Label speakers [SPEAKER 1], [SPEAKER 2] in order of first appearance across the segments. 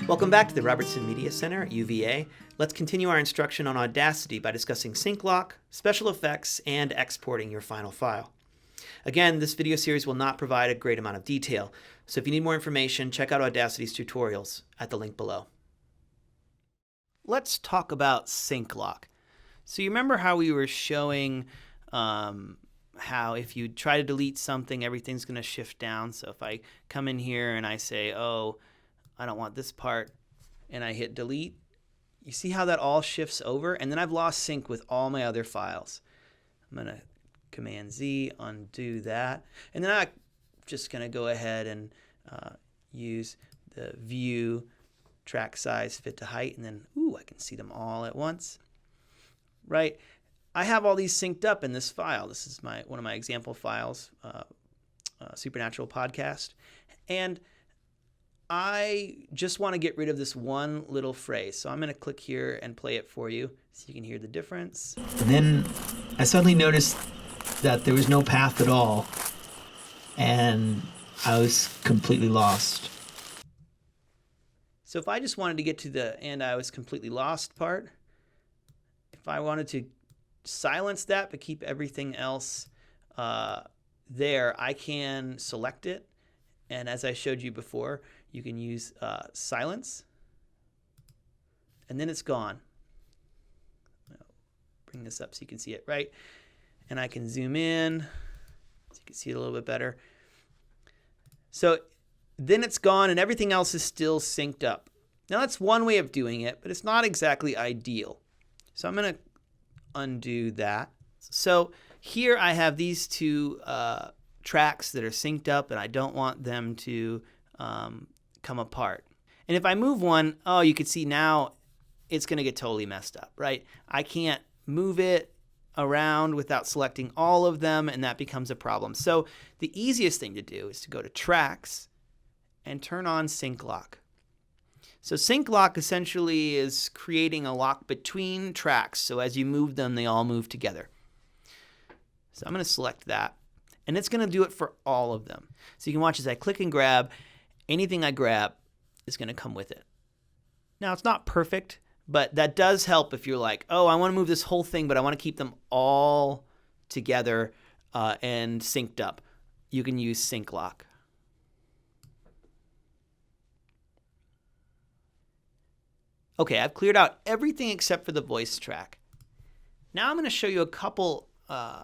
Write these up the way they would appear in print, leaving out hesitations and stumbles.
[SPEAKER 1] Welcome back to the Robertson Media Center at UVA. Let's continue our instruction on Audacity by discussing sync lock, special effects, and exporting your final file. Again, this video series will not provide a great amount of detail, so if you need more information, check out Audacity's tutorials at the link below. Let's talk about sync lock. So you remember how we were showing how if you try to delete something, everything's going to shift down. So if I come in here and I say, oh, I don't want this part, and I hit delete, you see how that all shifts over? And then I've lost sync with all my other files. I'm going to Command Z, undo that. And then I'm just going to go ahead and use the view, track size, fit to height, and then, I can see them all at once. Right? I have all these synced up in this file. This is one of my example files, Supernatural Podcast. And I just want to get rid of this one little phrase. So I'm going to click here and play it for you so you can hear the difference.
[SPEAKER 2] And then I suddenly noticed that there was no path at all, and I was completely lost.
[SPEAKER 1] So if I just wanted to get to the "and I was completely lost" part, if I wanted to silence that but keep everything else there, I can select it. And as I showed you before, you can use silence, and then it's gone. I'll bring this up so you can see it, right? And I can zoom in so you can see it a little bit better. So then it's gone and everything else is still synced up. Now that's one way of doing it, but it's not exactly ideal. So I'm going to undo that. So here I have these two tracks that are synced up, and I don't want them to come apart. And if I move one, you can see now it's going to get totally messed up, right? I can't move it around without selecting all of them, and that becomes a problem. So the easiest thing to do is to go to Tracks and turn on Sync Lock. So Sync Lock essentially is creating a lock between tracks, so as you move them, they all move together. So I'm going to select that, and it's going to do it for all of them. So you can watch as I click and grab, anything I grab is going to come with it. Now it's not perfect, but that does help if you're like, I want to move this whole thing, but I want to keep them all together and synced up. You can use Sync Lock. Okay, I've cleared out everything except for the voice track. Now I'm going to show you a couple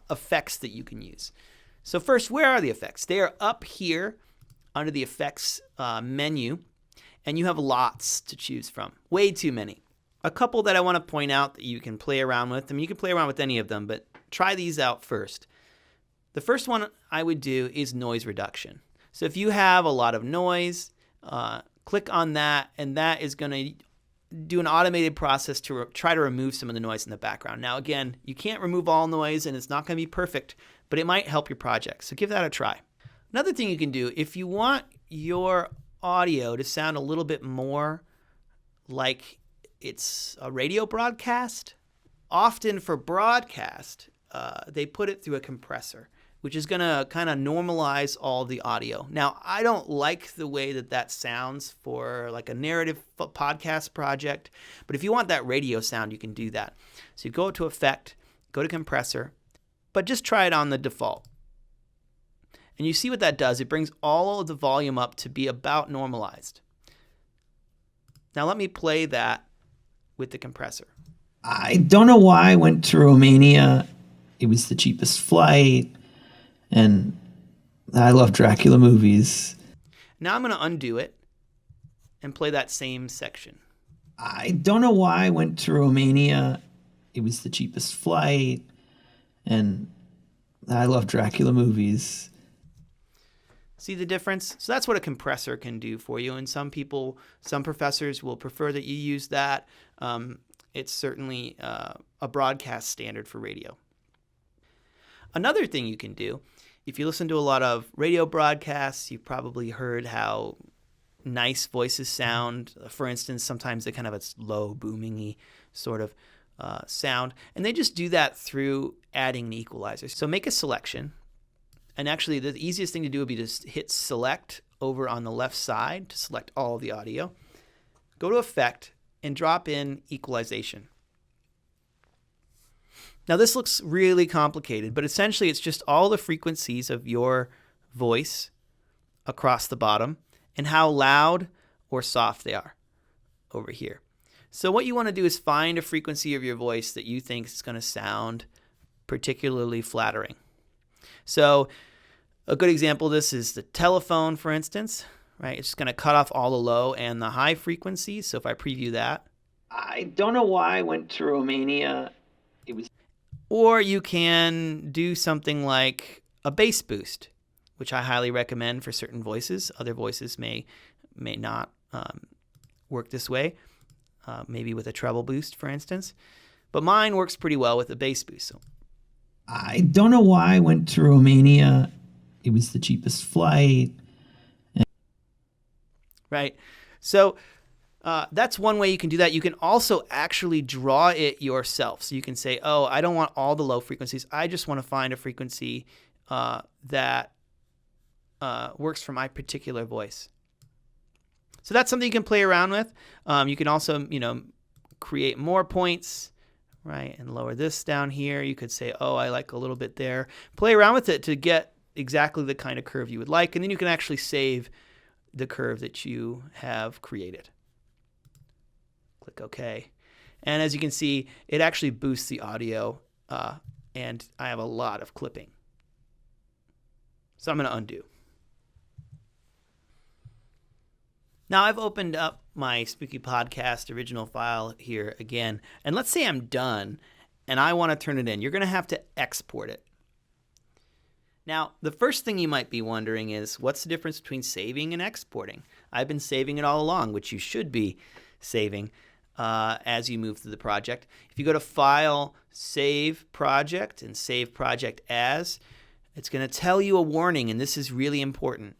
[SPEAKER 1] effects that you can use. So first, where are the effects? They are up here under the effects menu, and you have lots to choose from. Way too many. A couple that I want to point out that you can play around with. I mean, you can play around with any of them, but try these out first. The first one I would do is noise reduction. So if you have a lot of noise, click on that, and that is going to do an automated process to try to remove some of the noise in the background. Now, again, you can't remove all noise, and it's not going to be perfect, but it might help your project. So give that a try. Another thing you can do, if you want your audio to sound a little bit more like it's a radio broadcast, often for broadcast, they put it through a compressor, which is going to kind of normalize all the audio. Now, I don't like the way that sounds for like a narrative podcast project, but if you want that radio sound, you can do that. So you go to Effect, go to Compressor, but just try it on the default. And you see what that does. It brings all of the volume up to be about normalized. Now let me play that with the compressor.
[SPEAKER 2] I don't know why I went to Romania. It was the cheapest flight, and I love Dracula movies.
[SPEAKER 1] Now I'm going to undo it and play that same section.
[SPEAKER 2] I don't know why I went to Romania. It was the cheapest flight, and I love Dracula movies.
[SPEAKER 1] See the difference? So that's what a compressor can do for you. And some professors will prefer that you use that. It's certainly a broadcast standard for radio. Another thing you can do, if you listen to a lot of radio broadcasts, you've probably heard how nice voices sound. For instance, sometimes they kind of have a low, booming-y sort of sound. And they just do that through adding an equalizer. So make a selection. And actually, the easiest thing to do would be to hit select over on the left side to select all of the audio. go to Effect and drop in Equalization. Now this looks really complicated, but essentially it's just all the frequencies of your voice across the bottom and how loud or soft they are over here. So what you want to do is find a frequency of your voice that you think is going to sound particularly flattering. So a good example of this is the telephone, for instance, right? It's just going to cut off all the low and the high frequencies. So if I preview that.
[SPEAKER 2] I don't know why I went to Romania.
[SPEAKER 1] Or you can do something like a bass boost, which I highly recommend for certain voices. Other voices may not work this way, maybe with a treble boost, for instance. But mine works pretty well with a bass boost. So
[SPEAKER 2] I don't know why I went to Romania. It was the cheapest flight.
[SPEAKER 1] Right. So that's one way you can do that. You can also actually draw it yourself. So you can say, oh, I don't want all the low frequencies. I just want to find a frequency that works for my particular voice. So that's something you can play around with. You can also, create more points, right, and lower this down here. You could say, oh, I like a little bit there. Play around with it to get exactly the kind of curve you would like, and then you can actually save the curve that you have created. Click OK. And as you can see, it actually boosts the audio, and I have a lot of clipping. So I'm going to undo. Now I've opened up my Spooky Podcast original file here again, and let's say I'm done and I want to turn it in. You're going to have to export it. Now, the first thing you might be wondering is, what's the difference between saving and exporting? I've been saving it all along, which you should be saving as you move through the project. If you go to File, Save Project, and Save Project As, it's going to tell you a warning, and this is really important.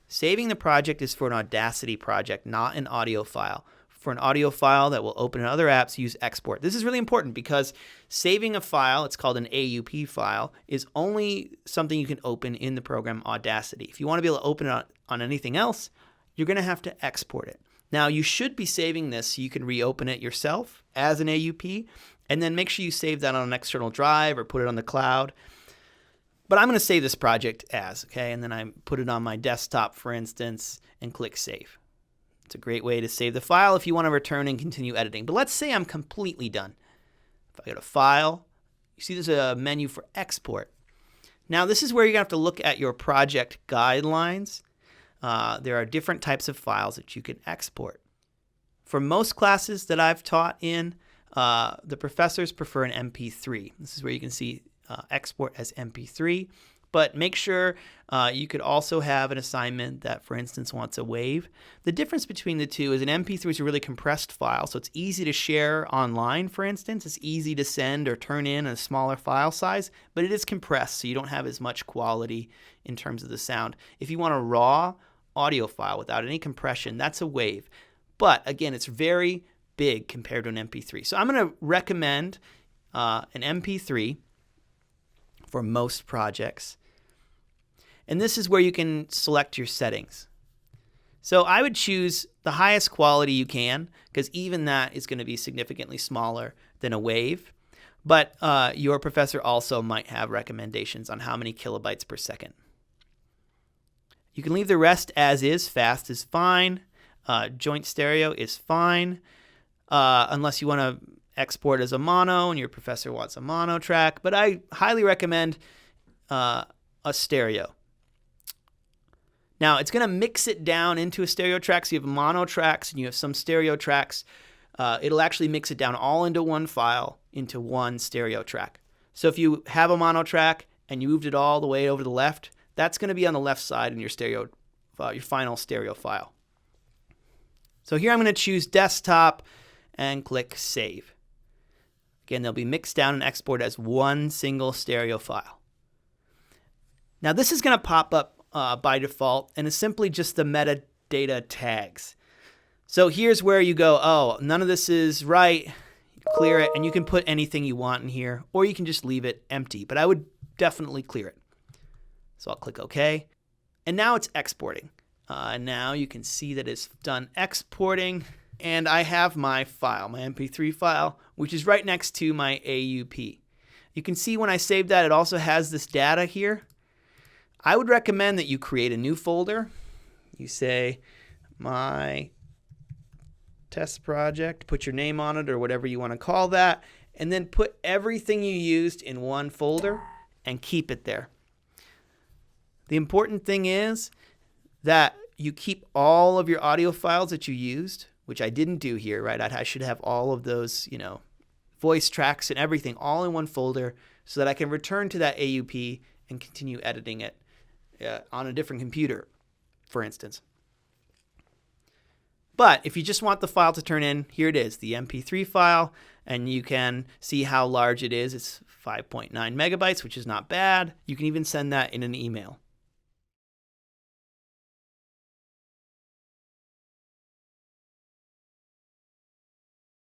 [SPEAKER 1] Saving the project is for an Audacity project, not an audio file. For an audio file that will open in other apps, use export. This is really important because saving a file, it's called an AUP file, is only something you can open in the program Audacity. If you want to be able to open it on anything else, you're going to have to export it. Now, you should be saving this so you can reopen it yourself as an AUP, and then make sure you save that on an external drive or put it on the cloud. But I'm going to save this project as, okay? And then I put it on my desktop, for instance, and click Save. It's a great way to save the file if you want to return and continue editing. But let's say I'm completely done. If I go to File, you see there's a menu for Export. Now, this is where you're going to have to look at your project guidelines. There are different types of files that you can export. For most classes that I've taught in, the professors prefer an MP3. This is where you can see export as MP3. But make sure you could also have an assignment that, for instance, wants a WAV. The difference between the two is an MP3 is a really compressed file, so it's easy to share online, for instance. It's easy to send or turn in a smaller file size, but it is compressed, so you don't have as much quality in terms of the sound. If you want a raw audio file without any compression, that's a WAV. But again, it's very big compared to an MP3. So I'm going to recommend an MP3 for most projects. And this is where you can select your settings. So I would choose the highest quality you can, because even that is going to be significantly smaller than a WAV. But your professor also might have recommendations on how many kilobytes per second. You can leave the rest as is. Fast is fine. Joint stereo is fine, unless you want to export as a mono and your professor wants a mono track. But I highly recommend a stereo. Now, it's going to mix it down into a stereo track. So you have mono tracks and you have some stereo tracks. It'll actually mix it down all into one file, into one stereo track. So if you have a mono track and you moved it all the way over to the left, that's going to be on the left side in your stereo, your final stereo file. So here I'm going to choose desktop and click Save. Again, they'll be mixed down and exported as one single stereo file. Now this is going to pop up by default, and it's simply just the metadata tags. So here's where you go, oh, none of this is right, clear it, and you can put anything you want in here, or you can just leave it empty, but I would definitely clear it. So I'll click OK, and now it's exporting. And now you can see that it's done exporting, and I have my file, my MP3 file, which is right next to my AUP. You can see when I save that, it also has this data here. I would recommend that you create a new folder. You say, my test project, put your name on it or whatever you want to call that, and then put everything you used in one folder and keep it there. The important thing is that you keep all of your audio files that you used, which I didn't do here, right? I should have all of those, voice tracks and everything all in one folder so that I can return to that AUP and continue editing it on a different computer, for instance. But if you just want the file to turn in, here it is, the MP3 file, and you can see how large it is. It's 5.9 megabytes, which is not bad. You can even send that in an email.